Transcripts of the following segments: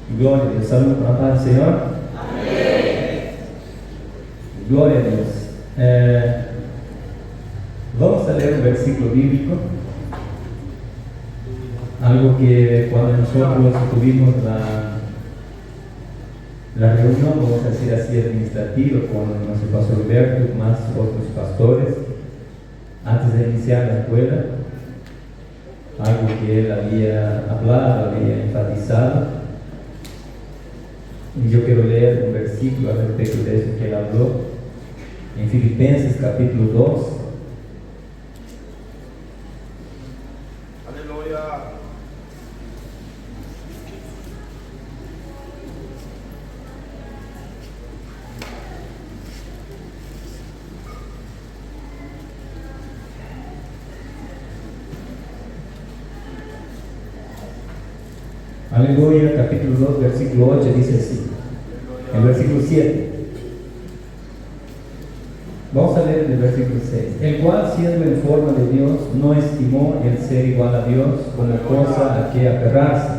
Gloria a Dios. Saludos para la paz del Señor. Gloria a Dios. Vamos a leer un versículo bíblico. Algo que cuando nosotros tuvimos la reunión, vamos a decir así, administrativa, con nuestro pastor Roberto y más otros pastores, antes de iniciar la escuela, algo que él había hablado, había enfatizado. Y yo quiero leer un versículo al respecto de eso que él habló, en Filipenses capítulo 2. Aleluya. Aleluya, capítulo 2, versículo 8 dice así. El versículo 7. Vamos a leer el versículo 6. El cual, siendo en forma de Dios, no estimó el ser igual a Dios como cosa a que aferrarse,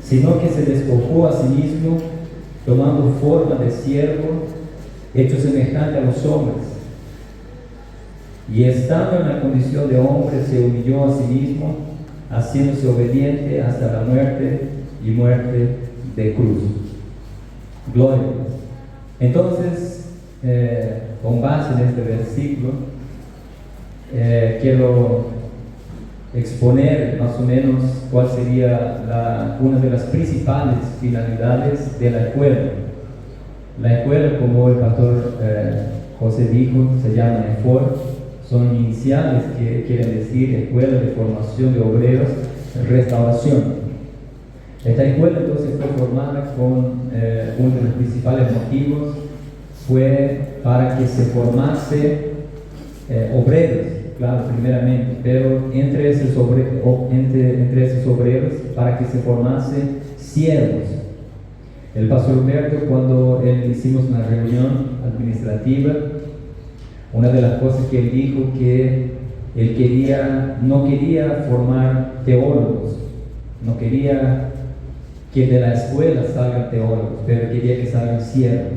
sino que se despojó a sí mismo, tomando forma de siervo, hecho semejante a los hombres. Y estando en la condición de hombre, se humilló a sí mismo, haciéndose obediente hasta la muerte y muerte de cruz. Gloria. Entonces, con base en este versículo, quiero exponer más o menos cuál sería una de las principales finalidades de la escuela. La escuela, como el pastor José dijo, se llama EFOR. Son iniciales que quieren decir Escuela de Formación de Obreros Restauración. Esta escuela entonces fue formada con uno de los principales motivos fue para que se formase obreros, claro, primeramente, pero entre esos obreros para que se formase siervos. El pastor Humberto, cuando hicimos una reunión administrativa, una de las cosas que él dijo que él no quería formar teólogos, no quería que de la escuela salgan teólogos, pero quería que salgan siervos.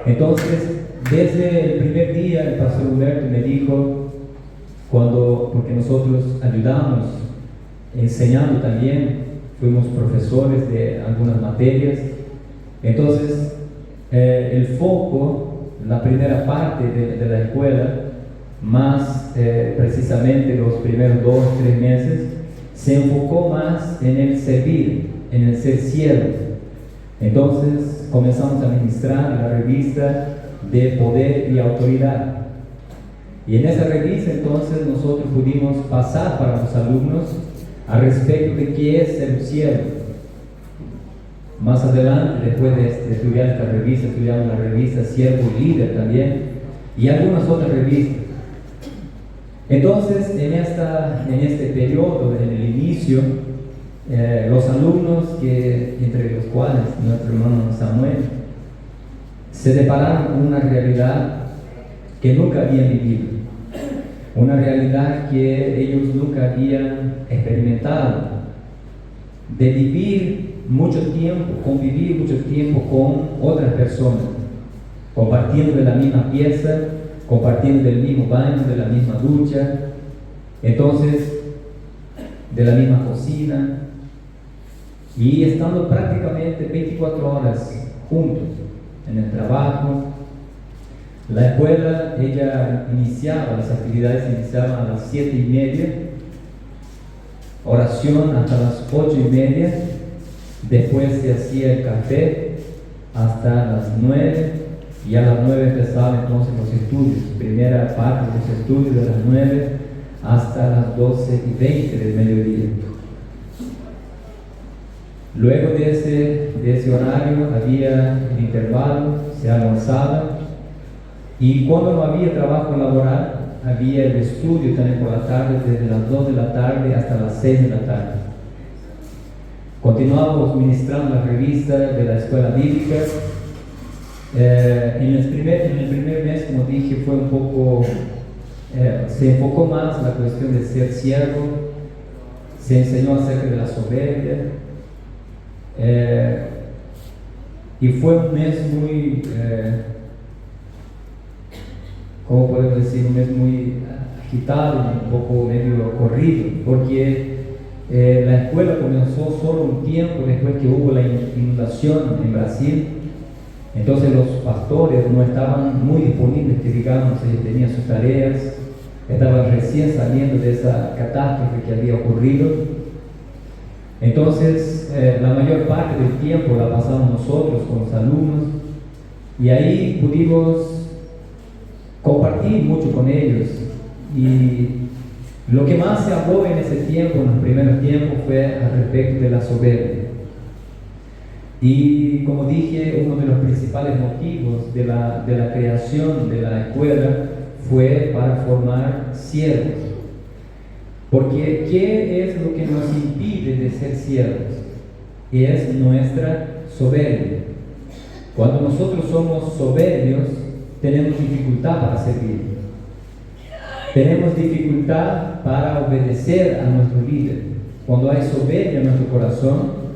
Entonces, desde el primer día el pastor Humberto me dijo, porque nosotros ayudamos enseñando también, fuimos profesores de algunas materias, entonces el foco, la primera parte de la escuela, más precisamente los primeros 2-3 meses, se enfocó más en el servir, en el ser siervo. Entonces comenzamos a ministrar la revista de Poder y Autoridad. Y en esa revista entonces nosotros pudimos pasar para los alumnos al respecto de qué es ser siervo. Más adelante, después de estudiar esta revista, estudiamos la revista Siervo y Líder también, y algunas otras revistas. Entonces, en este periodo, en el inicio, los alumnos, entre los cuales nuestro hermano Samuel, se depararon con una realidad que nunca habían vivido, una realidad que ellos nunca habían experimentado, de vivir mucho tiempo, convivir mucho tiempo con otras personas, compartiendo de la misma pieza, compartiendo del mismo baño, de la misma ducha, entonces de la misma cocina, y estando prácticamente 24 horas juntos en el trabajo. La escuela, las actividades iniciaban a las 7:30, oración hasta las 8:30, después se hacía el café hasta las 9, y a las 9 empezaban entonces los estudios, primera parte de los estudios de las 9 hasta las 12:20 del mediodía. Luego de ese horario había el intervalo, se almorzaba, y cuando no había trabajo laboral, había el estudio también por la tarde, desde las 2 de la tarde hasta las 6 de la tarde. Continuamos ministrando la revista de la escuela bíblica. En el primer mes, como dije, fue un poco, se enfocó más la cuestión de ser siervo, se enseñó acerca de la soberbia, Eh, y fue un mes muy, ¿cómo podemos decir? Un mes muy agitado, un poco medio corrido, porque la escuela comenzó solo un tiempo después que hubo la inundación en Brasil. Entonces los pastores no estaban muy disponibles, que digamos, ellos tenían sus tareas, estaban recién saliendo de esa catástrofe que había ocurrido. Entonces la mayor parte del tiempo la pasamos nosotros con los alumnos, y ahí pudimos compartir mucho con ellos. Y lo que más se habló en ese tiempo, en los primeros tiempos, fue al respecto de la soberbia. Y como dije, uno de los principales motivos de la creación de la escuela fue para formar siervos. Porque ¿qué es lo que nos impide de ser siervos? Es nuestra soberbia. Cuando nosotros somos soberbios, tenemos dificultad para servir. Tenemos dificultad para obedecer a nuestro líder. Cuando hay soberbia en nuestro corazón,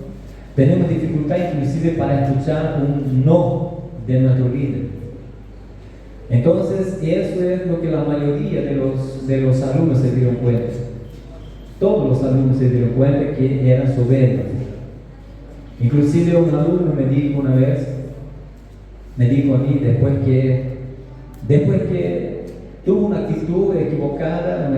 tenemos dificultad inclusive para escuchar un no de nuestro líder. Entonces, eso es lo que la mayoría de los alumnos se dieron cuenta. Todos los alumnos se dieron cuenta que eran soberbios. Inclusive un alumno me dijo una vez, me dijo a mí, después que tuvo una actitud equivocada,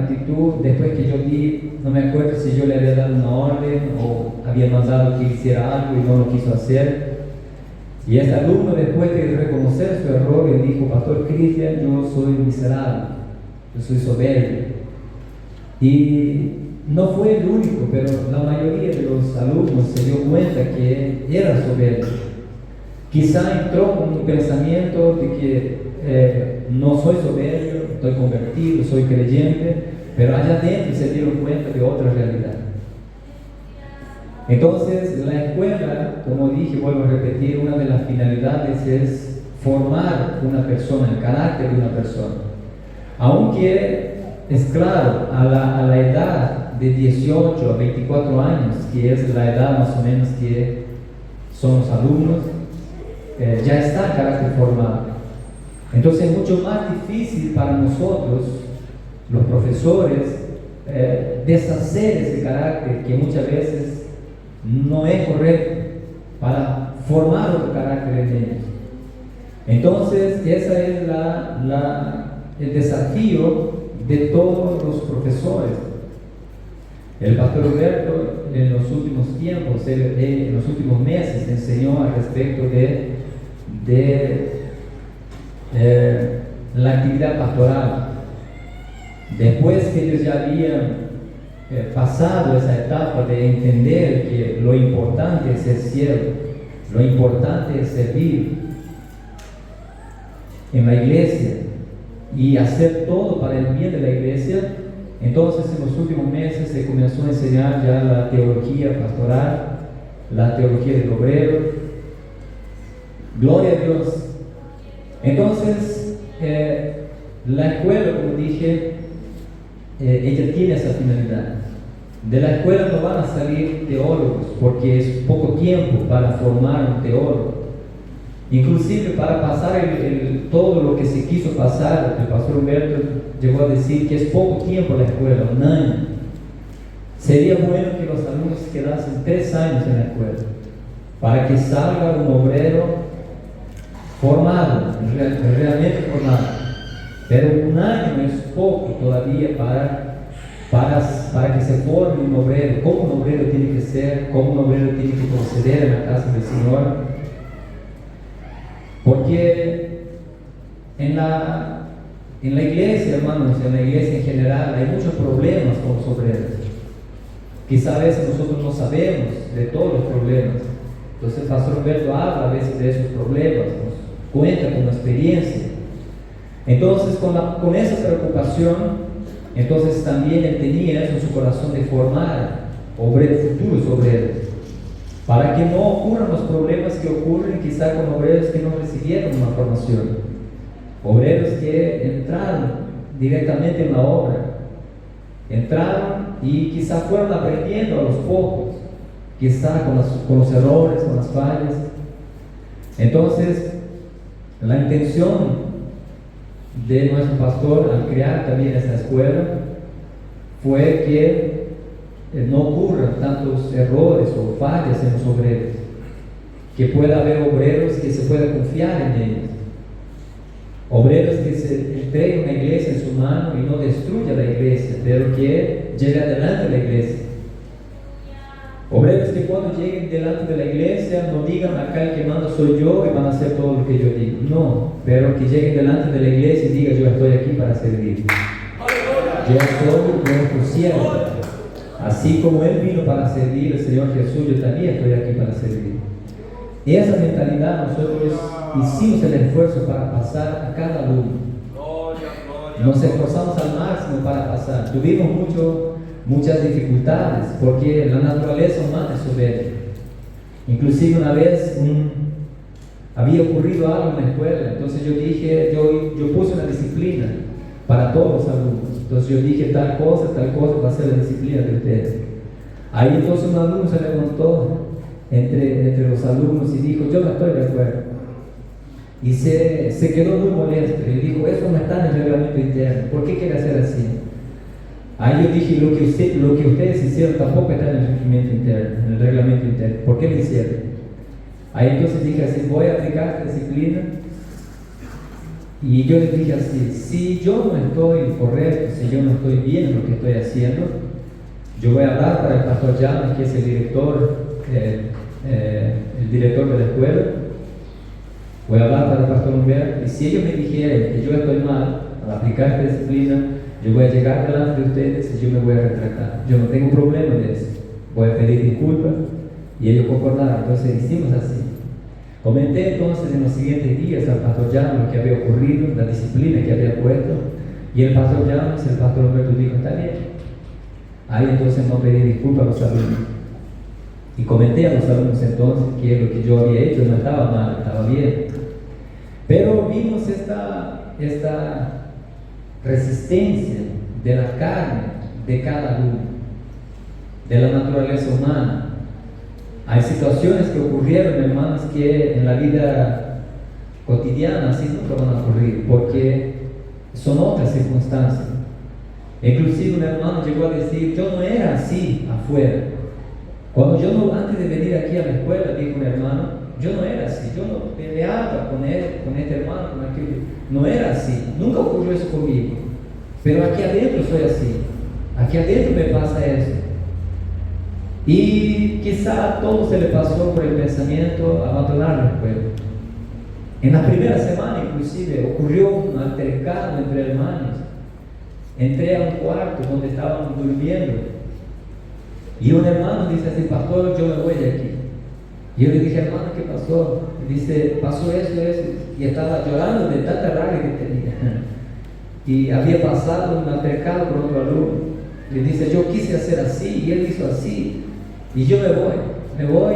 después que yo di, no me acuerdo si yo le había dado una orden o había mandado que hiciera algo y no lo quiso hacer. Y ese alumno, después de reconocer su error, le dijo: Pastor Cristian, yo soy miserable, yo soy soberbio. Y no fue el único, pero la mayoría de los alumnos se dio cuenta que era soberbio. Quizá entró con un pensamiento de que no soy soberbio, estoy convertido, soy creyente, pero allá adentro se dieron cuenta de otra realidad. Entonces, la escuela, como dije, vuelvo a repetir, una de las finalidades es formar una persona, el carácter de una persona. Aunque es claro, a la edad de 18 a 24 años, que es la edad más o menos que son los alumnos, ya está el carácter formado. Entonces es mucho más difícil para nosotros, los profesores, deshacer ese carácter que muchas veces no es correcto, para formar otro carácter en ellos. Entonces ese es el desafío de todos los profesores. El pastor Roberto en los últimos tiempos, en los últimos meses, enseñó al respecto de la actividad pastoral. Después que ellos ya habían pasado esa etapa de entender que lo importante es ser siervo, lo importante es servir en la iglesia y hacer todo para el bien de la iglesia, entonces en los últimos meses se comenzó a enseñar ya la teología pastoral, la teología del obrero. Gloria a Dios. Entonces la escuela, como dije, ella tiene esa finalidad. De la escuela no van a salir teólogos, porque es poco tiempo para formar un teólogo. Inclusive para pasar todo lo que se quiso pasar, el pastor Humberto llegó a decir que es poco tiempo la escuela, un año. Sería bueno que los alumnos quedasen 3 años en la escuela, para que salga un obrero formado, realmente formado. Pero un año es poco todavía para que se forme un obrero, cómo un obrero tiene que ser, cómo un obrero tiene que proceder en la casa del Señor. Porque en la iglesia, hermanos, en la iglesia en general, hay muchos problemas con los obreros. Quizá a veces nosotros no sabemos de todos los problemas. Entonces el pastor Humberto habla a veces de esos problemas, nos cuenta con experiencia. Entonces con esa preocupación, entonces también él tenía eso en su corazón de formar futuros obreros, para que no ocurran los problemas que ocurren quizá con obreros que no recibieron una formación, obreros que entraron directamente en la obra, entraron y quizá fueron aprendiendo a los pocos, quizá con los errores, con las fallas. Entonces, la intención de nuestro pastor al crear también esta escuela fue que no ocurran tantos errores o fallas en los obreros, que pueda haber obreros que se pueda confiar en ellos, obreros que se entreguen una iglesia en su mano y no destruya la iglesia, pero que llegue adelante la iglesia. Obreros que cuando lleguen delante de la iglesia no digan acá el que manda soy yo y van a hacer todo lo que yo digo. No, pero que lleguen delante de la iglesia y digan yo estoy aquí para servir. Yo soy vuestro siervo. Así como Él vino para servir, el Señor Jesús, yo también estoy aquí para servir. Y esa mentalidad nosotros hicimos el esfuerzo para pasar a cada alumno. Nos esforzamos al máximo para pasar. Tuvimos muchas dificultades porque la naturaleza humana es soberbia. Inclusive una vez había ocurrido algo en la escuela, entonces yo dije, yo puse una disciplina para todos los alumnos. Entonces yo dije tal cosa va a ser la disciplina de ustedes. Ahí entonces un alumno se levantó entre los alumnos y dijo, yo no estoy de acuerdo. Y se quedó muy molesto y dijo, eso no está en el reglamento interno, ¿por qué quiere hacer así? Ahí yo dije, lo que ustedes hicieron tampoco está en el reglamento interno, ¿por qué lo hicieron? Ahí entonces dije así, voy a aplicar esta disciplina. Y yo les dije así, si yo no estoy correcto, si yo no estoy bien en lo que estoy haciendo, yo voy a hablar para el pastor Llamas, que es el director de la escuela. Voy a hablar para el pastor Humberto, y si ellos me dijeran que yo estoy mal al aplicar esta disciplina, yo voy a llegar delante de ustedes y yo me voy a retractar. Yo no tengo problema de eso. Voy a pedir disculpas y ellos concordaron. Entonces hicimos así. Comenté entonces en los siguientes días al pastor Llamas lo que había ocurrido, la disciplina que había puesto, y el pastor Llamas, el pastor Humberto dijo, está bien. Ahí entonces no pedí disculpas a los alumnos. Y comenté a los alumnos entonces que lo que yo había hecho no estaba mal, estaba bien. Pero vimos esta resistencia de la carne de cada alumno, de la naturaleza humana. Hay situaciones que ocurrieron, hermanos, que en la vida cotidiana así nunca van a ocurrir, porque son otras circunstancias. Inclusive un hermano llegó a decir, yo no era así afuera. Cuando antes de venir aquí a la escuela, dijo un hermano, yo no era así, yo no peleaba con él, con este hermano, con aquel, no era así, nunca ocurrió eso conmigo, pero aquí adentro soy así, aquí adentro me pasa eso. Y quizá a todos se le pasó por el pensamiento abandonar la escuela. En la primera semana inclusive ocurrió un altercado entre hermanos. Entré a un cuarto donde estaban durmiendo y un hermano dice así, pastor, yo me voy de aquí. Y yo le dije, hermano, ¿qué pasó? Y dice, pasó eso, y estaba llorando de tanta rabia que tenía. Y había pasado un altercado con otro alumno. Y dice, yo quise hacer así, y él hizo así, y yo me voy.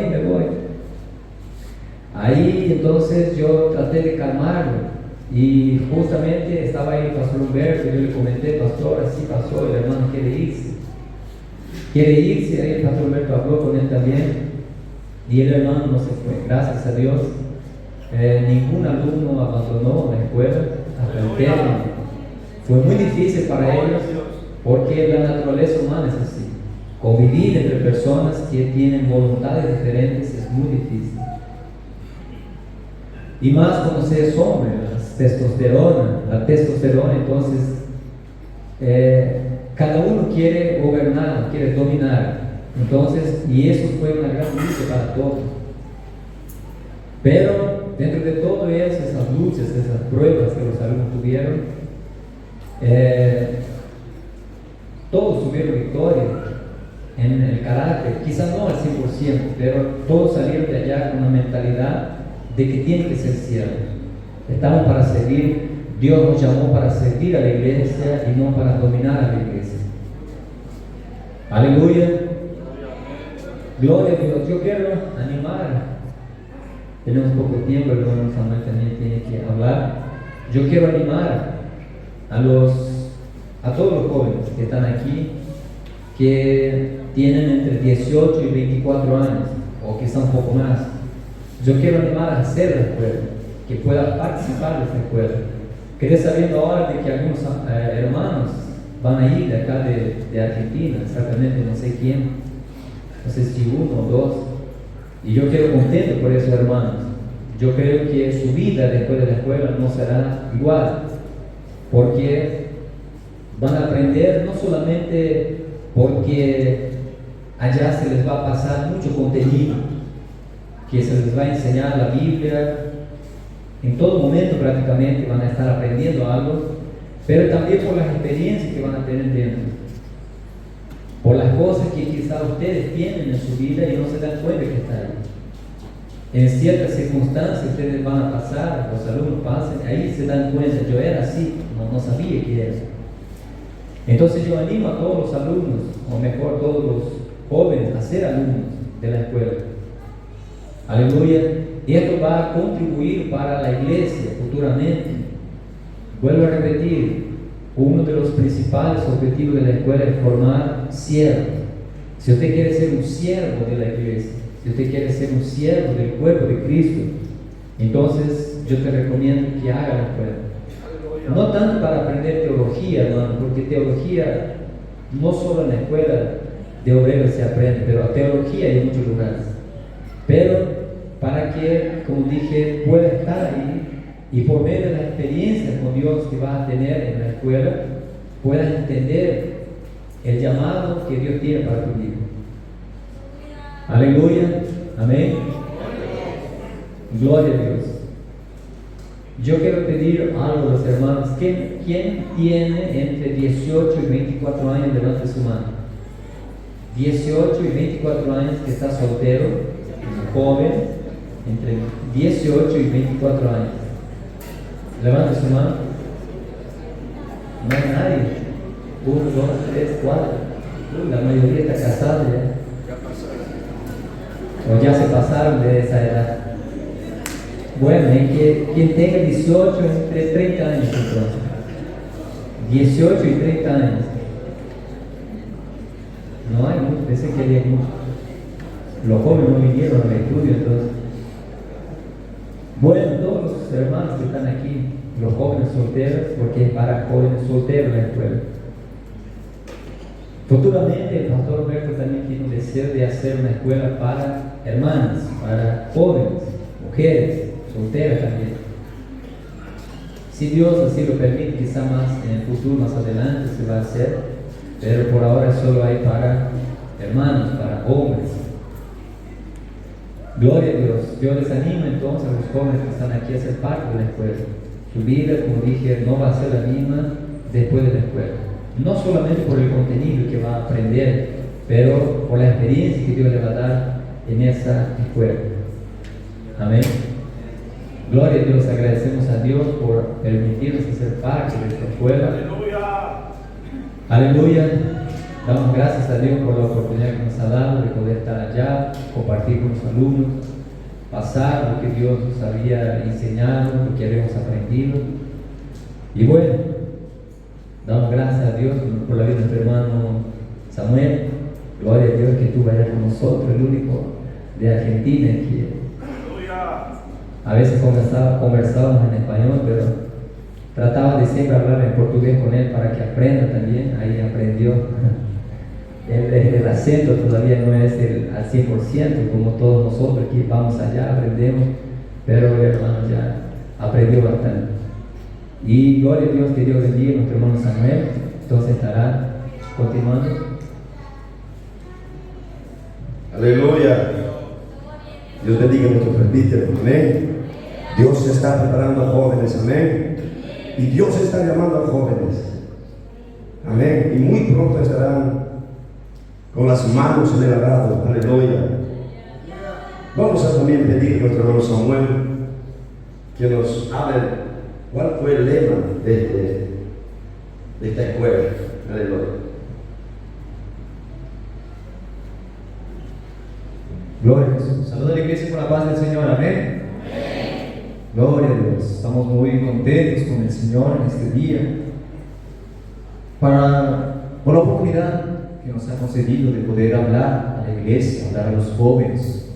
Ahí entonces yo traté de calmarlo. Y justamente estaba ahí el pastor Humberto, y yo le comenté, pastor, así pasó, el hermano quiere irse, ahí el pastor Humberto habló con él también, y el hermano no se fue, gracias a Dios. Ningún alumno abandonó la escuela hasta el término. Fue muy difícil para ellos, porque la naturaleza humana es así, convivir entre personas que tienen voluntades diferentes es muy difícil. Y más cuando se es hombre, la testosterona, entonces cada uno quiere gobernar, quiere dominar. Entonces, y eso fue una gran lucha para todos. Pero dentro de todo eso, esas luchas, esas pruebas que los alumnos tuvieron, todos tuvieron victoria en el carácter, quizás no al 100%, pero todos salieron de allá con una mentalidad de que tiene que ser siervos. Estamos para servir, Dios nos llamó para servir a la iglesia y no para dominar a la iglesia. Aleluya. Gloria a Dios. Yo quiero animar, tenemos poco tiempo, el hermano Samuel también tiene que hablar. Yo quiero animar a todos los jóvenes que están aquí, que tienen entre 18 y 24 años, o quizá un poco más. Yo quiero animar a hacer la escuela, que pueda participar de esta escuela. Quedé sabiendo ahora de que algunos hermanos van a ir de acá de Argentina, exactamente no sé quién, no sé si uno o dos, y yo quedo contento por esos hermanos. Yo creo que su vida después de la escuela no será igual, porque van a aprender no solamente porque allá se les va a pasar mucho contenido, que se les va a enseñar la Biblia, en todo momento prácticamente van a estar aprendiendo algo, pero también por las experiencias que van a tener dentro, por las cosas que quizá ustedes tienen en su vida y no se dan cuenta que están ahí. En ciertas circunstancias ustedes van a pasar, los alumnos pasan, ahí se dan cuenta, yo era así, no sabía que era. Entonces yo animo a todos los alumnos, o mejor todos los jóvenes, a ser alumnos de la escuela. Aleluya. Y esto va a contribuir para la iglesia futuramente. Vuelvo a repetir, uno de los principales objetivos de la escuela es formar siervos. Si usted quiere ser un siervo de la iglesia, si usted quiere ser un siervo del cuerpo de Cristo, entonces yo te recomiendo que haga la escuela. No tanto para aprender teología, hermano, porque teología no solo en la escuela de obreros se aprende, pero teología hay en muchos lugares. Pero para que, como dije, pueda estar ahí y por medio de la experiencia con Dios que vas a tener en la escuela, puedas entender el llamado que Dios tiene para tu vida. Aleluya, amén. Gloria a Dios. Yo quiero pedir algo a los hermanos. ¿Quién tiene entre 18 y 24 años? Levante su mano. 18 y 24 años que está soltero, joven, entre 18 y 24 años. Levante su mano. No hay nadie. 1, 2, 3, 4. La mayoría está casada ya. O ya se pasaron de esa edad. Bueno, quien tenga 18 entre 30 años entonces. 18 y 30 años. No hay mucho, pensé que había mucho. Los jóvenes no vinieron al estudio entonces. Bueno, todos los hermanos que están aquí, los jóvenes solteros, porque es para jóvenes solteros la escuela. Futuramente el pastor Roberto también tiene un deseo de hacer una escuela para hermanas, para jóvenes, mujeres, solteras también. Si Dios así lo permite, quizá más en el futuro, más adelante se va a hacer, pero por ahora solo hay para hermanos, para hombres. Gloria a Dios. Yo les animo entonces a los jóvenes que están aquí a ser parte de la escuela. Su vida, como dije, no va a ser la misma después de la escuela. No solamente por el contenido que va a aprender, pero por la experiencia que Dios le va a dar en esa escuela. Amén. Gloria a Dios, agradecemos a Dios por permitirnos ser parte de esta escuela. Aleluya. Damos gracias a Dios por la oportunidad que nos ha dado de poder estar allá, compartir con los alumnos, pasar lo que Dios nos había enseñado, lo que habíamos aprendido. Y bueno, damos gracias a Dios por la vida de nuestro hermano Samuel. Gloria a Dios que tú vayas con nosotros, el único de Argentina que a veces conversábamos en español, pero trataba de siempre hablar en portugués con él para que aprenda también. Ahí aprendió. El acento todavía no es al 100% como todos nosotros que vamos allá, aprendemos, pero el hermano ya aprendió bastante. Y gloria a Dios, que Dios bendiga a nuestro hermano Samuel. Entonces estará continuando. Aleluya. Dios bendiga a nuestro presbítero. Amén. Dios está preparando a jóvenes. Amén. Y Dios está llamando a jóvenes. Amén. Y muy pronto estarán con las manos en el arado. Aleluya. Vamos a también pedir a nuestro hermano Samuel que nos hable cuál fue el lema de esta escuela. Aleluya. Gloria a Jesús. Saluda a la iglesia con la paz del Señor. Amén. Gloria a Dios. Estamos muy contentos con el Señor en este día por la oportunidad que nos ha concedido de poder hablar a la iglesia, hablar a los jóvenes,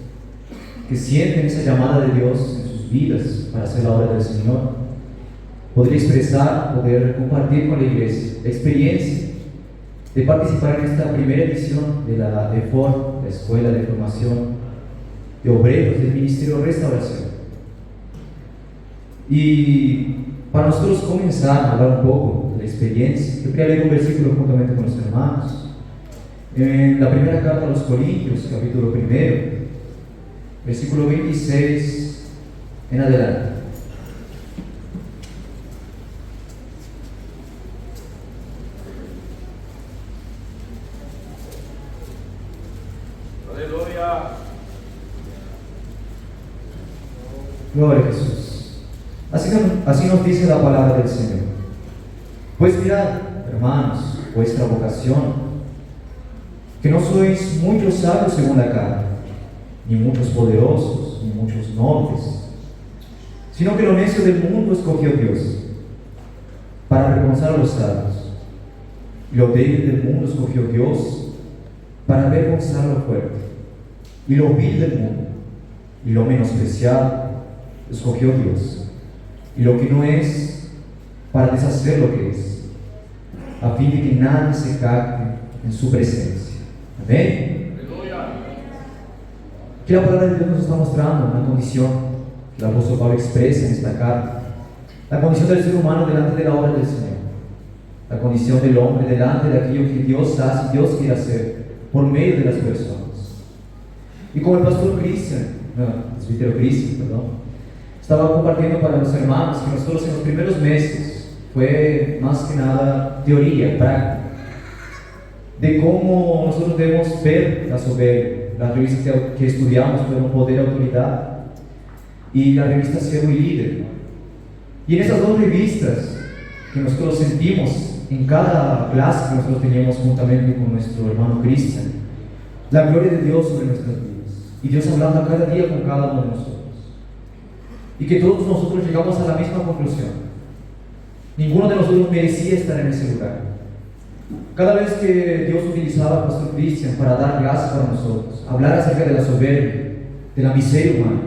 que sienten esa llamada de Dios en sus vidas para hacer la obra del Señor, poder expresar, poder compartir con la iglesia la experiencia de participar en esta primera edición de la EFOR, la Escuela de Formación de Obreros del Ministerio de Restauración. Y para nosotros comenzar a hablar un poco de la experiencia, yo quería leer un versículo juntamente con los hermanos. En la primera carta a los Corintios, capítulo 1, versículo 26 en adelante. Aleluya. Gloria a Jesús. Así nos dice la palabra del Señor. Pues mirad, hermanos, vuestra vocación, que no sois muchos sabios según la carne, ni muchos poderosos, ni muchos nobles, sino que lo necio del mundo escogió Dios para avergonzar a los sabios, y lo débil del mundo escogió Dios para avergonzar lo fuerte, y lo vil del mundo y lo menospreciado escogió Dios, y lo que no es, para deshacer lo que es, a fin de que nadie se jacte en su presencia. Amén. Aquí la palabra de Dios nos está mostrando una condición que el apóstol Pablo expresa en esta carta: la condición del ser humano delante de la obra del Señor, la condición del hombre delante de aquello que Dios hace y Dios quiere hacer por medio de las personas. Y como el pastor presbítero Cristian, estaba compartiendo para los hermanos que nosotros en los primeros meses fue más que nada teoría, práctica, de cómo nosotros debemos ver la soberbia. Las revistas que estudiamos fueron Poder y Autoridad y la revista Siervo y Líder. Y en esas dos revistas que nosotros sentimos en cada clase que nosotros teníamos juntamente con nuestro hermano Cristian, la gloria de Dios sobre nuestras vidas, y Dios hablando cada día con cada uno de nosotros, y que todos nosotros llegamos a la misma conclusión: ninguno de nosotros merecía estar en ese lugar. Cada vez que Dios utilizaba al pastor Cristian para dar clases para nosotros, hablar acerca de la soberbia, de la miseria humana,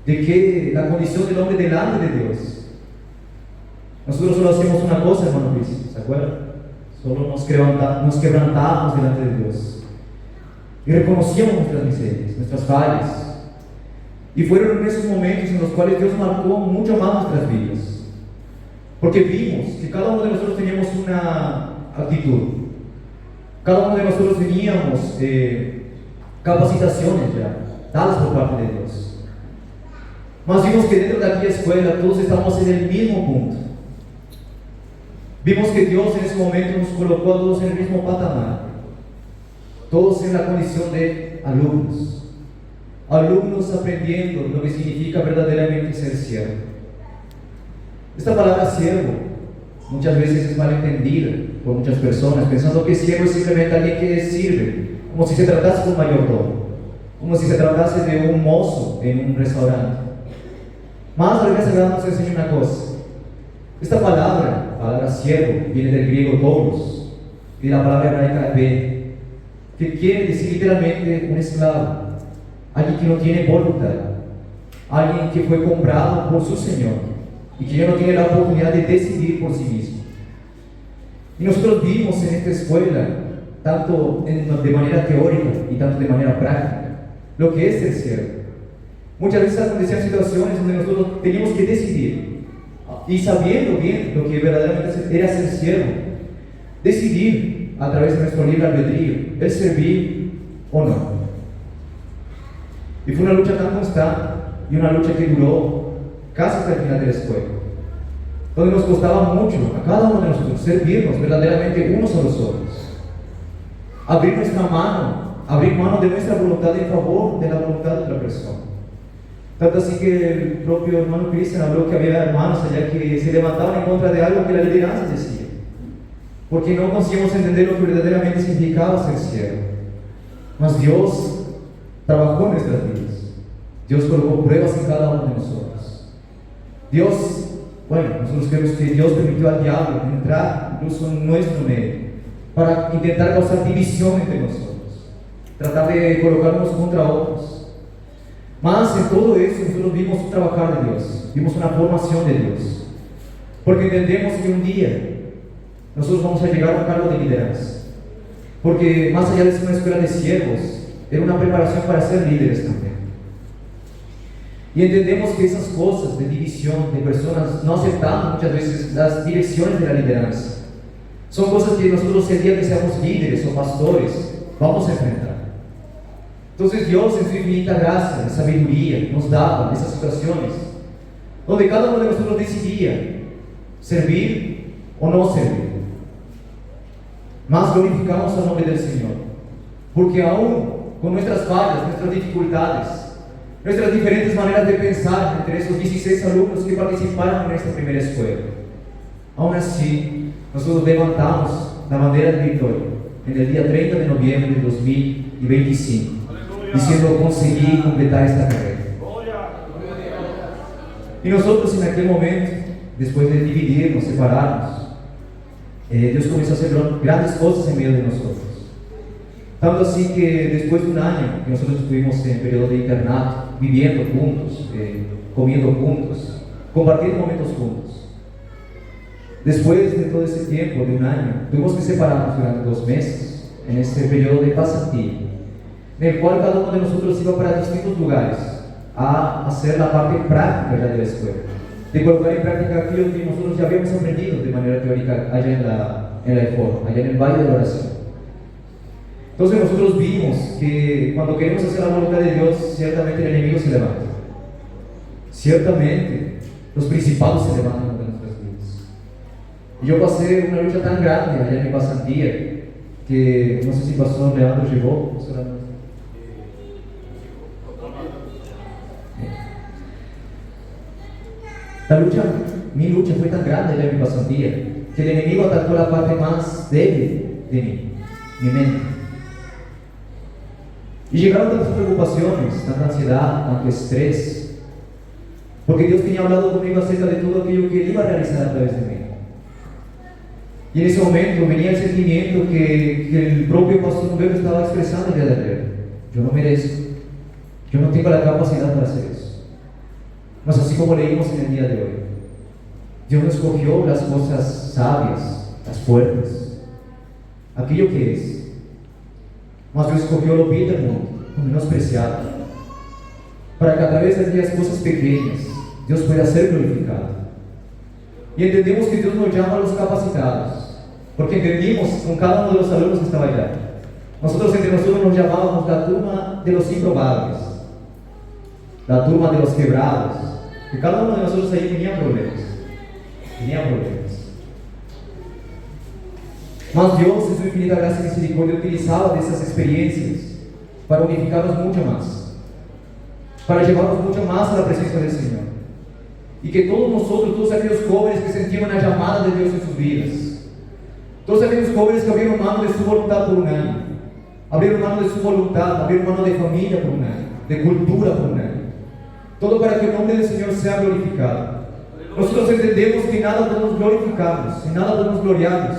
de que la condición del hombre delante de Dios, nosotros solo hacemos una cosa, hermano Cristian, ¿se acuerdan? Solo nos quebrantamos delante de Dios y reconocíamos nuestras miserias, nuestras fallas. Y fueron en esos momentos en los cuales Dios marcó mucho más nuestras vidas, porque vimos que cada uno de nosotros teníamos una actitud, cada uno de nosotros teníamos capacitaciones ya dadas por parte de Dios. Mas vimos que dentro de aquella escuela todos estábamos en el mismo punto. Vimos que Dios en ese momento nos colocó a todos en el mismo patamar, todos en la condición de alumnos aprendiendo lo que significa verdaderamente ser siervo. Esta palabra siervo muchas veces es malentendida por muchas personas, pensando que siervo es simplemente alguien que sirve, como si se tratase de un mayordomo, como si se tratase de un mozo en un restaurante. Más la Biblia Sagrada nos enseña una cosa: esta palabra siervo, viene del griego doulos y de la palabra hebraica ben, que quiere decir literalmente un esclavo, alguien que no tiene voluntad, alguien que fue comprado por su Señor y que ya no tiene la oportunidad de decidir por sí mismo. Y nosotros vimos en esta escuela, tanto de manera teórica y tanto de manera práctica, lo que es ser siervo. Muchas veces acontecían situaciones donde nosotros teníamos que decidir, y sabiendo bien lo que verdaderamente era ser siervo, decidir a través de nuestro libre albedrío el servir o no. Y fue una lucha tan constante y una lucha que duró casi hasta el final de la escuela, donde nos costaba mucho a cada uno de nosotros servirnos verdaderamente unos a los otros, abrir nuestra mano, abrir mano de nuestra voluntad en favor de la voluntad de otra persona. Tanto así que el propio hermano Cristian habló que había hermanos allá que se levantaban en contra de algo que la lideranza decía, porque no conseguimos entender lo que verdaderamente significaba ser siervo. Mas Dios trabajó en nuestras vidas, Dios colocó pruebas en cada uno de nosotros. Nosotros creemos que Dios permitió al diablo entrar incluso en nuestro medio para intentar causar división entre nosotros, tratar de colocarnos contra otros. Mas en todo eso nosotros vimos un trabajar de Dios, vimos una formación de Dios, porque entendemos que un día nosotros vamos a llegar a un cargo de liderazgo, porque más allá de ser una escuela de siervos, era una preparación para ser líderes también. Y entendemos que esas cosas de división, de personas no aceptando muchas veces las direcciones de la lideranza, son cosas que nosotros el día que seamos líderes o pastores vamos a enfrentar. Entonces Dios en su infinita gracia y sabiduría nos daba esas situaciones donde cada uno de nosotros decidía servir o no servir. Más glorificamos al nombre del Señor, porque aún con nuestras fallas, nuestras dificultades, nuestras diferentes maneras de pensar entre esos 16 alumnos que participaron en esta primera escuela, aún así nosotros levantamos la bandera de victoria en el día 30 de noviembre de 2025, diciendo: conseguí completar esta carrera. Y nosotros en aquel momento, después de dividirnos, separarnos, Dios comenzó a hacer grandes cosas en medio de nosotros. Tanto así que después de un año que nosotros estuvimos en periodo de internato, viviendo juntos, comiendo juntos, compartiendo momentos juntos, después de todo ese tiempo de un año, tuvimos que separarnos durante 2 meses en este periodo de pasantía, en el cual cada uno de nosotros iba para distintos lugares a hacer la parte práctica de la escuela, de colocar en práctica aquello que nosotros ya habíamos aprendido de manera teórica allá en la EFOR, allá en el Valle de la Oración. Entonces nosotros vimos que cuando queremos hacer la voluntad de Dios, ciertamente el enemigo se levanta, ciertamente los principados se levantan contra nuestras vidas. Y yo pasé una lucha tan grande allá en mi pasantía que no sé si pastor Leandro llegó. Mi lucha fue tan grande allá en mi pasantía que el enemigo atacó la parte más débil de mí, mi mente. Y llegaron tantas preocupaciones, tanta ansiedad, tanto estrés, porque Dios tenía hablado conmigo acerca de todo aquello que Él iba a realizar a través de mí. Y en ese momento venía el sentimiento que el propio pastor Humberto estaba expresando el día de ayer: yo no merezco, yo no tengo la capacidad para hacer eso. Mas así como leímos en el día de hoy, Dios no escogió las cosas sabias, las fuertes, aquello que es. Mas Dios escogió lo vil del mundo, lo menospreciado, para que a través de aquellas cosas pequeñas Dios pueda ser glorificado. Y entendemos que Dios nos llama a los capacitados, porque entendimos con cada uno de los alumnos que estaba allá. Nosotros entre nosotros nos llamábamos la turma de los improbables, la turma de los quebrados, que cada uno de nosotros ahí tenía problemas. Mas Dios en su infinita gracia y misericordia utilizaba de esas experiencias para unificarnos mucho más, para llevarnos mucho más a la presencia del Señor, y que todos nosotros, todos aquellos jóvenes que sentían la llamada de Dios en sus vidas, todos aquellos jóvenes que abrieron mano de su voluntad por un año, abrieron mano de su voluntad, abrieron mano de familia por un año, de cultura por un año, todo para que el nombre del Señor sea glorificado. Nosotros entendemos que en nada podemos glorificarnos, en nada podemos gloriarnos,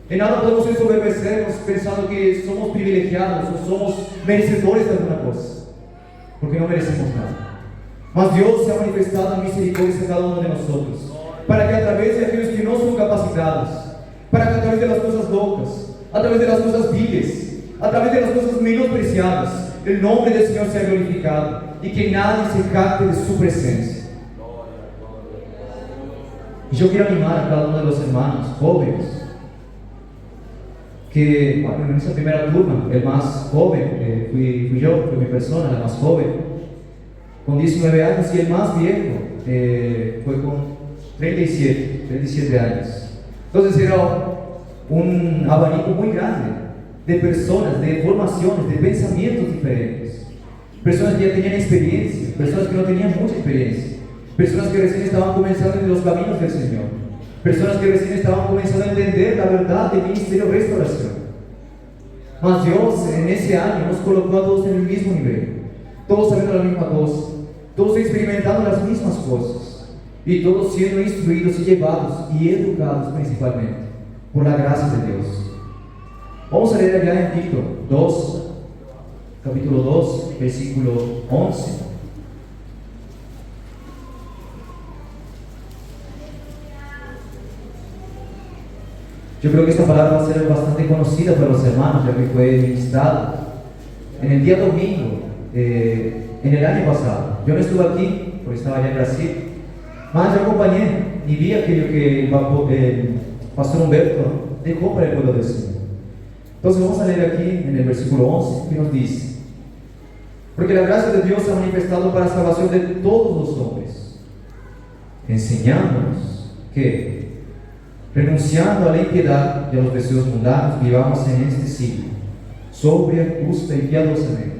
en nada podemos ensoberbecernos pensando que somos privilegiados o somos merecedores de alguna cosa, porque no merecemos nada. Mas Dios se ha manifestado en misericordia a cada uno de nosotros, para que a través de aquellos que no son capacitados, para que a través de las cosas locas, a través de las cosas viles, a través de las cosas menospreciadas, el nombre del Señor sea glorificado y que nadie se jacte de su presencia. Y yo quiero animar a cada uno de los hermanos jóvenes que, bueno, en esa primera turma, el más joven fui yo, fue mi persona, la más joven, con 19 años, y el más viejo fue con 37 años. Entonces era un abanico muy grande de personas, de formaciones, de pensamientos diferentes, personas que ya tenían experiencia, personas que no tenían mucha experiencia, personas que recién estaban comenzando en los caminos del Señor, personas que recién estaban comenzando a entender la verdad del ministerio de restauración. Mas Dios en ese año nos colocó a todos en el mismo nivel, todos sabiendo la misma cosa, todos experimentando las mismas cosas, y todos siendo instruidos y llevados y educados principalmente por la gracia de Dios. Vamos a leer allá en Tito 2, capítulo 2, versículo 11. Yo creo que esta palabra va a ser bastante conocida por los hermanos, ya que fue ministrado en el día domingo, en el año pasado. Yo no estuve aquí, porque estaba allá en Brasil, mas yo acompañé y vi aquello que el pastor Humberto dejó para el pueblo del Señor. Entonces vamos a leer aquí en el versículo 11, que nos dice: porque la gracia de Dios se ha manifestado para la salvación de todos los hombres, enseñándonos que, renunciando a la impiedad y a los deseos mundanos, vivamos en este siglo, sobria, justa y piadosamente.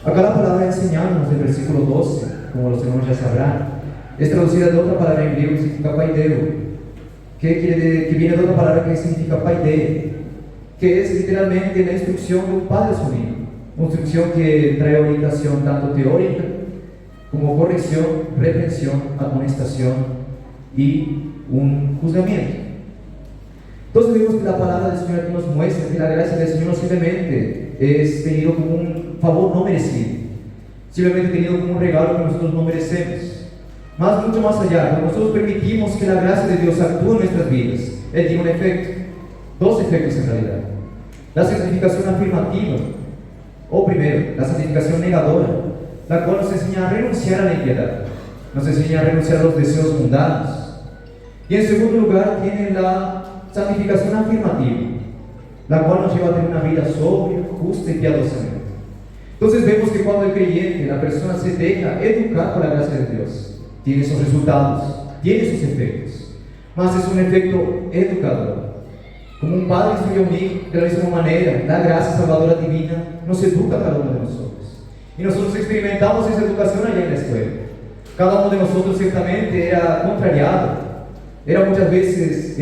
Acá la palabra enseñarnos del versículo 12, como los hermanos ya sabrán, es traducida de otra palabra en griego que significa paideo, que viene de otra palabra que significa paidea, que es literalmente la instrucción de un padre a su hijo, una instrucción que trae orientación tanto teórica como corrección, reprensión, amonestación y un juzgamiento. Entonces vemos que la palabra del Señor aquí nos muestra que la gracia del Señor no simplemente es tenido como un favor no merecido, simplemente tenido como un regalo que nosotros no merecemos, más mucho más allá. Cuando nosotros permitimos que la gracia de Dios actúe en nuestras vidas, Él tiene un efecto, dos efectos en realidad: la santificación afirmativa, o primero, la santificación negadora, la cual nos enseña a renunciar a la impiedad, nos enseña a renunciar a los deseos mundanos. Y en segundo lugar tiene la santificación afirmativa, la cual nos lleva a tener una vida sobria, justa y piadosamente. Entonces vemos que cuando el creyente, la persona, se deja educar por la gracia de Dios, tiene sus resultados, tiene sus efectos, más es un efecto educador. Como un padre instruye a un hijo, de la misma manera, la gracia salvadora divina nos educa a cada uno de nosotros. Y nosotros experimentamos esa educación allá en la escuela. Cada uno de nosotros ciertamente era contrariado, era muchas veces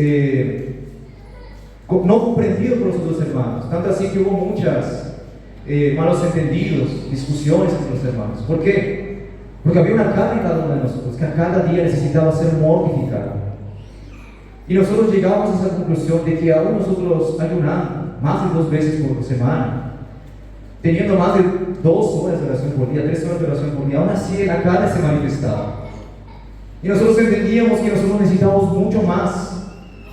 no comprendido por los otros hermanos, tanto así que hubo muchas malos entendidos, discusiones entre los hermanos. ¿Por qué? Porque había una carga en cada uno de nosotros, que a cada día necesitaba ser mortificado. Y nosotros llegamos a esa conclusión de que aún nosotros ayunando más de 2 veces por semana, teniendo más de 2 horas de oración por día, 3 horas de oración por día, aún así la carne se manifestaba. Y nosotros entendíamos que nosotros necesitábamos mucho más,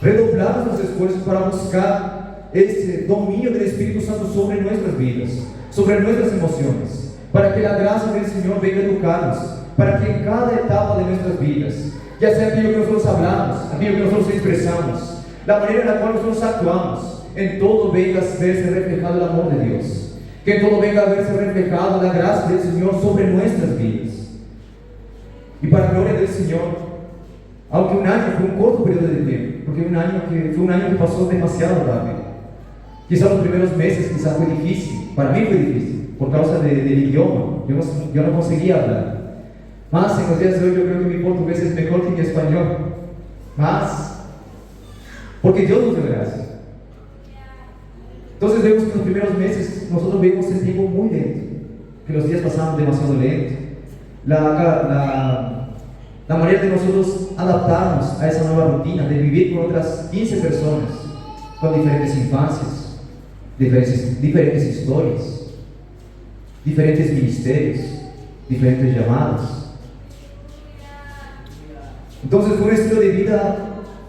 redoblar nuestros esfuerzos para buscar ese dominio del Espíritu Santo sobre nuestras vidas, sobre nuestras emociones, para que la gracia del Señor venga a educarnos, para que en cada etapa de nuestras vidas, ya sea aquello que nosotros hablamos, aquello que nosotros expresamos, la manera en la cual nosotros actuamos, en todo venga a verse reflejado el amor de Dios, que en todo venga a verse reflejado la gracia del Señor sobre nuestras vidas. Y para la gloria del Señor, aunque un año fue un corto periodo de tiempo, porque fue un año que pasó demasiado rápido. Quizás los primeros meses quizás fue difícil, para mí fue difícil, por causa del idioma, yo no conseguía hablar. Más en los días de hoy yo creo que mi portugués es mejor que mi español, más porque Dios nos dio gracia. Entonces vemos que en los primeros meses nosotros vemos el tiempo muy lento, que los días pasaban demasiado lento. La manera de nosotros adaptarnos a esa nueva rutina, de vivir con otras 15 personas, con diferentes infancias, diferentes historias, diferentes ministerios, diferentes llamados. Entonces fue un estilo de vida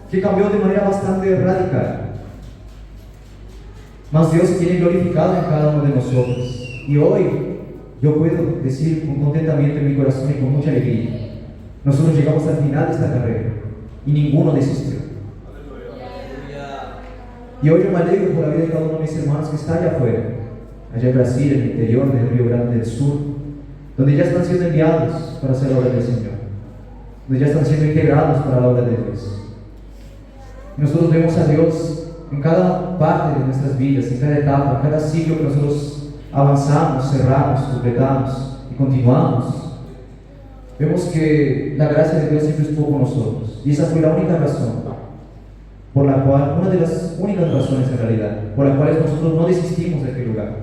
que cambió de manera bastante radical. Mas Dios se tiene glorificado en cada uno de nosotros. Y hoy yo puedo decir con contentamiento en mi corazón y con mucha alegría: nosotros llegamos al final de esta carrera y ninguno desistió. Y hoy yo me alegro por la vida de cada uno de mis hermanos que está allá afuera, allá en Brasil, en el interior del Río Grande del Sur, donde ya están siendo enviados para hacer la obra del Señor, donde ya están siendo integrados para la obra de Dios. Y nosotros vemos a Dios en cada parte de nuestras vidas, en cada etapa, en cada siglo que nosotros avanzamos, cerramos, completamos y continuamos. Vemos que la gracia de Dios siempre estuvo con nosotros, y esa fue la única razón por la cual, una de las únicas razones en realidad, por las cuales nosotros no desistimos de aquel lugar.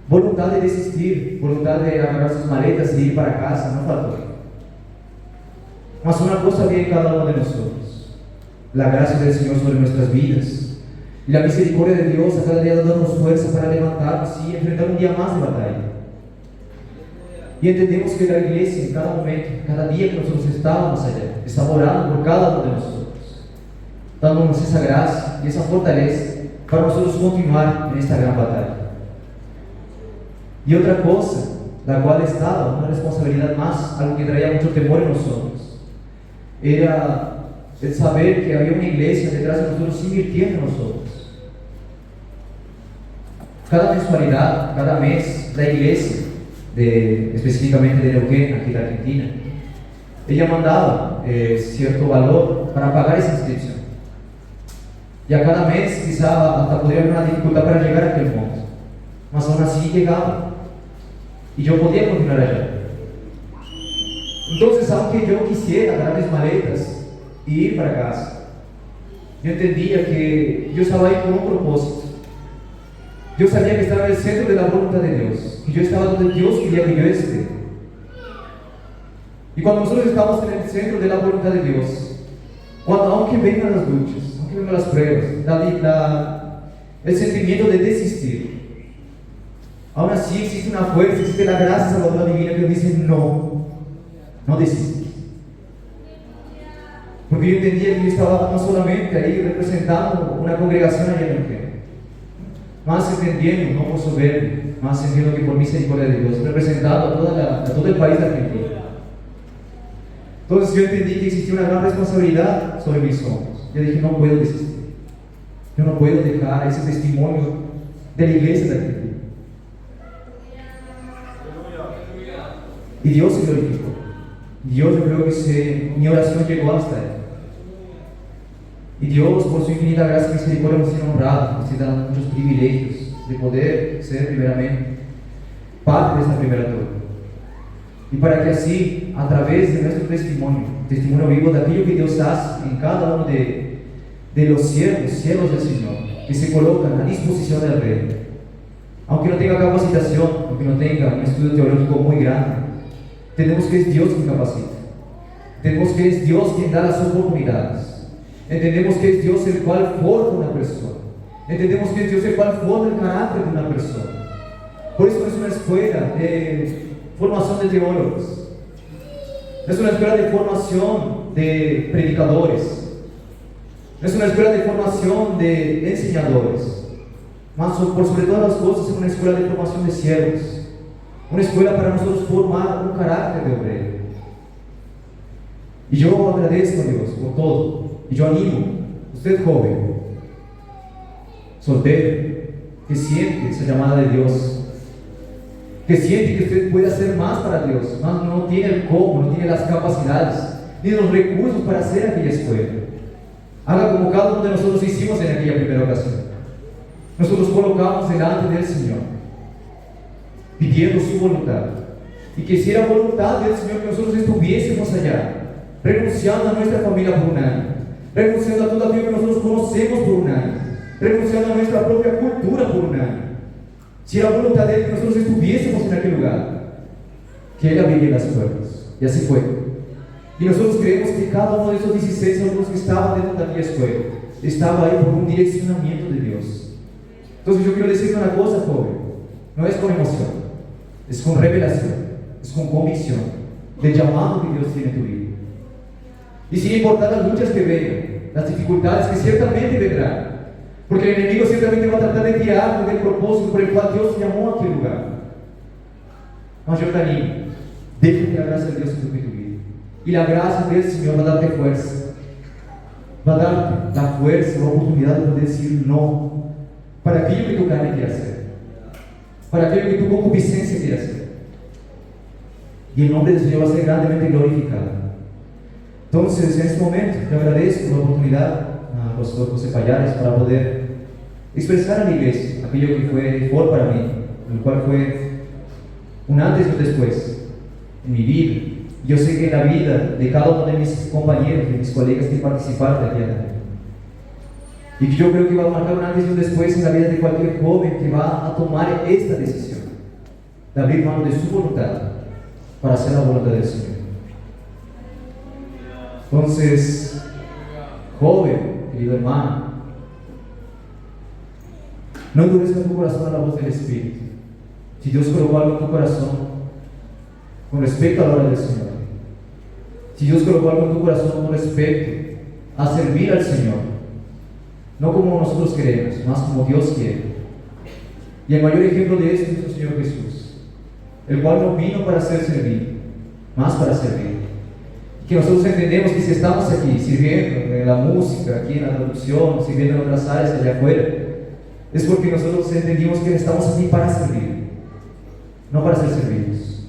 Voluntad de desistir, voluntad de agarrar sus maletas y ir para casa, no faltó. Mas una cosa había en cada uno de nosotros: la gracia del Señor sobre nuestras vidas, Y la misericordia de Dios a cada día dándonos fuerza para levantarnos y enfrentar un día más de batalla. Y entendemos que la iglesia en cada momento, cada día que nosotros estábamos allá, estaba orando por cada uno de nosotros, dándonos esa gracia y esa fortaleza para nosotros continuar en esta gran batalla. Y otra cosa, la cual estaba, una responsabilidad más, algo que traía mucho temor en nosotros, era el saber que había una iglesia detrás de nosotros invirtiendo en nosotros. Cada mensualidad, cada mes, la iglesia, específicamente de Neuquén, aquí en Argentina, ella mandaba cierto valor para pagar esa inscripción. Y a cada mes quizá hasta podría haber una dificultad para llegar a aquel monto, mas aún así llegaba y yo podía continuar allá. Entonces, aunque yo quisiera agarrar mis maletas y ir para casa, yo entendía que yo estaba ahí con un propósito. Yo sabía que estaba en el centro de la voluntad de Dios, que yo estaba donde Dios quería que yo esté. Y cuando nosotros estamos en el centro de la voluntad de Dios, aunque vengan las luchas, aunque vengan las pruebas, el sentimiento de desistir, aún así existe una fuerza, existe la gracia salvadora divina que nos dice no desistir. Porque yo entendía que yo estaba no solamente ahí representando una congregación allá en el que, más entendiendo, no por soberbia, más entendiendo que por misericordia de Dios, representando a todo el país de Argentina. Entonces yo entendí que existía una gran responsabilidad sobre mis hombros. Yo dije, no puedo desistir. Yo no puedo dejar ese testimonio de la iglesia de Argentina. Y Dios se glorificó. Dios, yo creo que mi oración llegó hasta Él. Y Dios, por su infinita gracia y misericordia, nos tiene honrado, nos tiene dado muchos privilegios de poder ser, primeramente, parte de esta primera torre. Y para que así, a través de nuestro testimonio vivo de aquello que Dios hace en cada uno de los siervos del Señor, que se colocan a disposición del Rey, aunque no tenga capacitación, aunque no tenga un estudio teológico muy grande, entendemos que es Dios quien capacita, entendemos que es Dios quien da las oportunidades. Entendemos que es Dios el cual forma una persona. Entendemos que es Dios el cual forma el carácter de una persona. Por eso no es una escuela de formación de teólogos. No es una escuela de formación de predicadores. No es una escuela de formación de enseñadores. Más por sobre todas las cosas es una escuela de formación de siervos. Una escuela para nosotros formar un carácter de obrero. Y yo agradezco a Dios por todo. Y yo animo, usted joven, soltero, que siente esa llamada de Dios, que siente que usted puede hacer más para Dios, más no tiene el cómo, no tiene las capacidades, ni los recursos para hacer aquella escuela. Haga como cada uno de nosotros hicimos en aquella primera ocasión. Nosotros colocamos delante del Señor, pidiendo su voluntad, y que si era voluntad del Señor que nosotros estuviésemos allá, renunciando a nuestra familia por un año, renunciando a todo aquello que nosotros conocemos por un año, renunciando a nuestra propia cultura por un año. Si era voluntad de Él que nosotros estuviésemos en aquel lugar, que Él abriría las puertas. Y así fue. Y nosotros creemos que cada uno de esos 16 alumnos que estaban dentro de aquella escuela estaba ahí por un direccionamiento de Dios. Entonces yo quiero decirte una cosa, joven, no es con emoción, es con revelación, es con convicción del llamado que Dios tiene en tu vida. Y sin importar las luchas que vengan, las dificultades que ciertamente vendrán, porque el enemigo ciertamente va a tratar de tirarte del propósito por el cual Dios te llamó a aquel lugar. Mas yo te animo, deja que la gracia de Dios en tu vida. Y la gracia del Señor va a darte fuerza, va a darte la fuerza, la oportunidad de poder decir no para aquello que tu carne quiere hacer, para aquello que tu concupiscencia quiere hacer. Y el nombre del Señor va a ser grandemente glorificado. Entonces, en este momento, te agradezco la oportunidad a Pastor José Payares para poder expresar a la iglesia aquello que fue para mí, el cual fue un antes y un después en mi vida. Yo sé que en la vida de cada uno de mis compañeros, de mis colegas que participaron de aquí adelante, y que yo creo que va a marcar un antes y un después en la vida de cualquier joven que va a tomar esta decisión de abrir mano de su voluntad para hacer la voluntad del Señor. Entonces, joven, querido hermano, No endurezca tu corazón a la voz del Espíritu. Si Dios colocó algo en tu corazón con respecto a la obra del Señor, si Dios colocó algo en tu corazón con respecto a servir al Señor, no como nosotros queremos, más como Dios quiere. Y el mayor ejemplo de esto es nuestro Señor Jesús, el cual no vino para ser servido, más para servir. Que nosotros entendemos que si estamos aquí sirviendo en la música, aquí en la traducción, sirviendo en otras áreas allá afuera, es porque nosotros entendimos que estamos aquí para servir, no para ser servidos.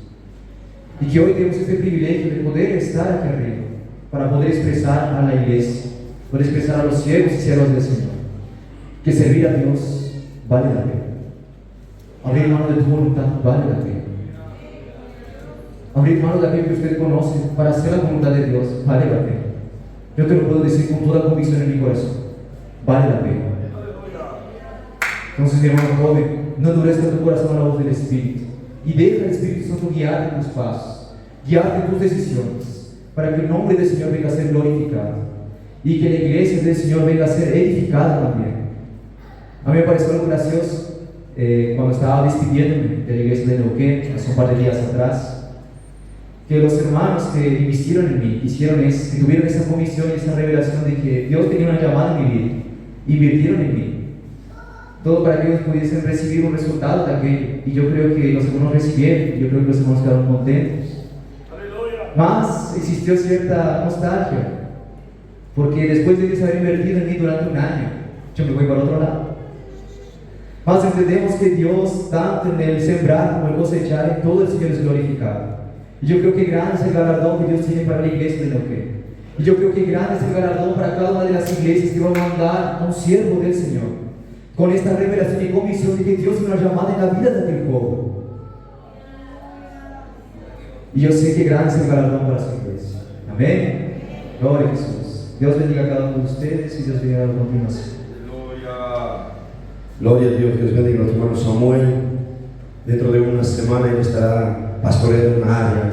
Y que hoy tenemos este privilegio de poder estar aquí arriba, para poder expresar a la iglesia, poder expresar a los siervos y siervas del Señor, que servir a Dios vale la pena. Abrir mano de tu voluntad vale la pena. Abrir mano de aquello que usted conoce para hacer la voluntad de Dios vale la pena. Yo te lo puedo decir con toda convicción en mi corazón, vale la pena. Entonces, mi hermano joven, no endurezca tu corazón a la voz del Espíritu y deja al Espíritu Santo guiarte tus pasos, guiarte tus decisiones, para que el nombre del Señor venga a ser glorificado y que la iglesia del Señor venga a ser edificada también. A mí me pareció algo gracioso cuando estaba despidiéndome de la iglesia de Neuquén hace un par de días atrás, que los hermanos que invistieron en mí, hicieron eso, que tuvieron esa convicción y esa revelación de que Dios tenía una llamada en mi vida, invirtieron en mí, todo para que ellos pudiesen recibir un resultado de aquello. Y yo creo que los hermanos recibieron, y yo creo que los hermanos quedaron contentos. Más existió cierta nostalgia, porque después de ellos haber invertido en mí durante un año, yo me voy para otro lado. Más entendemos que Dios, tanto en el sembrar como el cosechar, en todo el Señor es glorificado. Y yo creo que grande es el galardón que Dios tiene para la iglesia de Neuquén. Y yo creo que grande es el galardón para cada una de las iglesias que va a mandar a un siervo del Señor, con esta revelación y convicción de que Dios tiene una llamada en la vida de aquel joven. Y yo sé que grande es el galardón para su iglesia. Amén. Gloria a Jesús. Dios bendiga a cada uno de ustedes y Dios bendiga a la continuación. Gloria a Dios, Dios bendiga a nuestro hermano Samuel. Dentro de una semana él estará pastoreando una área.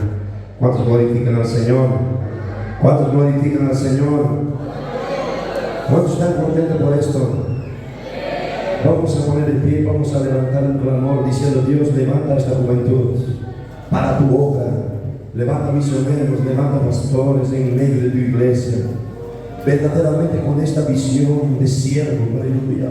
¿Cuántos glorifican al Señor? ¿Cuántos glorifican al Señor? ¿Cuántos están contentos por esto? Vamos a poner de pie, vamos a levantar un clamor diciendo: Dios, levanta esta juventud para tu obra. Levanta misioneros, levanta pastores en medio de tu iglesia, verdaderamente con esta visión de siervo. Aleluya.